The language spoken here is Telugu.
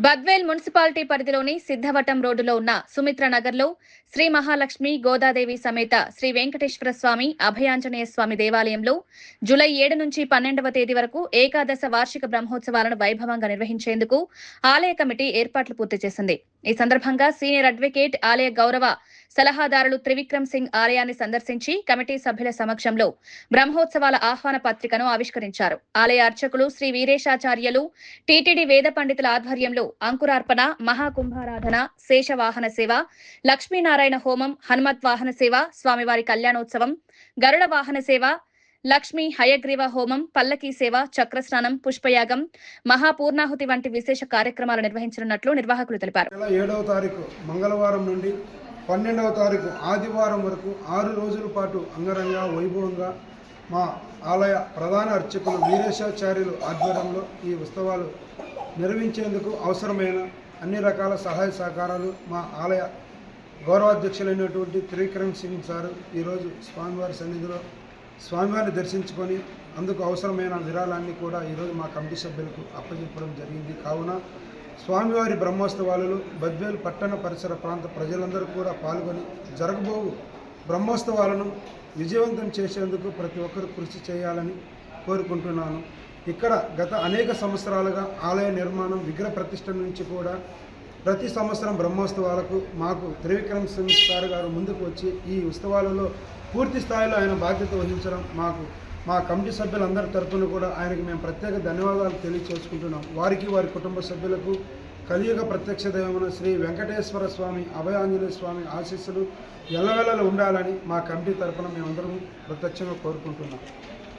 బద్వేల్ మున్సిపాలిటీ పరిధిలోని సిద్ధవటం రోడ్డులో ఉన్న సుమిత్ర నగర్లో శ్రీ మహాలక్ష్మి గోదాదేవి సమేత శ్రీ వెంకటేశ్వర స్వామి అభయాంజనేయ స్వామి దేవాలయంలో జూలై 7 నుంచి 12వ తేదీ వరకు ఏకాదశ వార్షిక బ్రహ్మోత్సవాలను వైభవంగా నిర్వహించేందుకు ఆలయ కమిటీ ఏర్పాట్లు పూర్తి చేసింది. ఈ సందర్భంగా సీనియర్ అడ్వకేట్ ఆలయ గౌరవ సలహాదారులు త్రివిక్రమ్ సింగ్ ఆలయాన్ని సందర్శించి కమిటీ సభ్యుల సమక్షంలో బ్రహ్మోత్సవాల ఆహ్వాన పత్రికను ఆవిష్కరించారు. ఆలయ అర్చకులు శ్రీ వీరేశాచార్యులు టీటీడీ వేద పండితుల ఆధ్వర్యంలో అంకురార్పణ, మహాకుంభారాధన, శేషవాహన సేవ, లక్ష్మీనారాయణ హోమం, హనుమత్ వాహన సేవ, స్వామివారి కళ్యాణోత్సవం, గరుడ వాహన సేవ, లక్ష్మీ హయగ్రీవ హోమం, పల్లకీ సేవ, చక్రస్నానం, పుష్పయాగం, మహాపూర్ణాహుతి వంటి విశేష కార్యక్రమాలు నిర్వహించనున్నట్లు నిర్వాహకులు తెలిపారు. 7వ తారీఖు మంగళవారం నుండి 12వ తారీఖు ఆదివారం వరకు 6 రోజుల పాటు అంగరంగ వైభవంగా మా ఆలయ ప్రధాన అర్చకులు వీరేశాచార్యులు ఆధ్వర్యంలో ఈ ఉత్సవాలు నిర్వహించేందుకు అవసరమైన అన్ని రకాల సహాయ సహకారాలు మా ఆలయ గౌరవాధ్యక్షులైనటువంటి త్రివిక్రమ్ సింగ్ సారు ఈరోజు స్వామివారి సన్నిధిలో స్వామివారిని దర్శించుకొని అందుకు అవసరమైన విరాళాన్ని కూడా ఈరోజు మా కమిటీ సభ్యులకు అప్పచెప్పడం జరిగింది. కావున స్వామివారి బ్రహ్మోత్సవాలలో బద్వేల్ పట్టణ పరిసర ప్రాంత ప్రజలందరూ కూడా పాల్గొని జరగబోవు బ్రహ్మోత్సవాలను విజయవంతం చేసేందుకు ప్రతి ఒక్కరు కృషి చేయాలని కోరుకుంటున్నాను. ఇక్కడ గత అనేక సంవత్సరాలుగా ఆలయ నిర్మాణం, విగ్రహ ప్రతిష్ఠ నుంచి కూడా ప్రతి సంవత్సరం బ్రహ్మోత్సవాలకు మాకు త్రివిక్రమ్ సింగ్ సార్ గారు ముందుకు వచ్చి ఈ ఉత్సవాలలో పూర్తి స్థాయిలో ఆయన బాధ్యత వహించడం మాకు మా కమిటీ సభ్యులందరి తరఫున కూడా ఆయనకి మేము ప్రత్యేక ధన్యవాదాలు తెలియచేసుకుంటున్నాం. వారికి, వారి కుటుంబ సభ్యులకు కలియుగ ప్రత్యక్ష దైవమైన శ్రీ వెంకటేశ్వర స్వామి అభయాంజనేయ స్వామి ఆశీస్సులు ఎల్లవెల్లలు ఉండాలని మా కమిటీ తరఫున మేమందరం ప్రత్యక్షంగా కోరుకుంటున్నాం.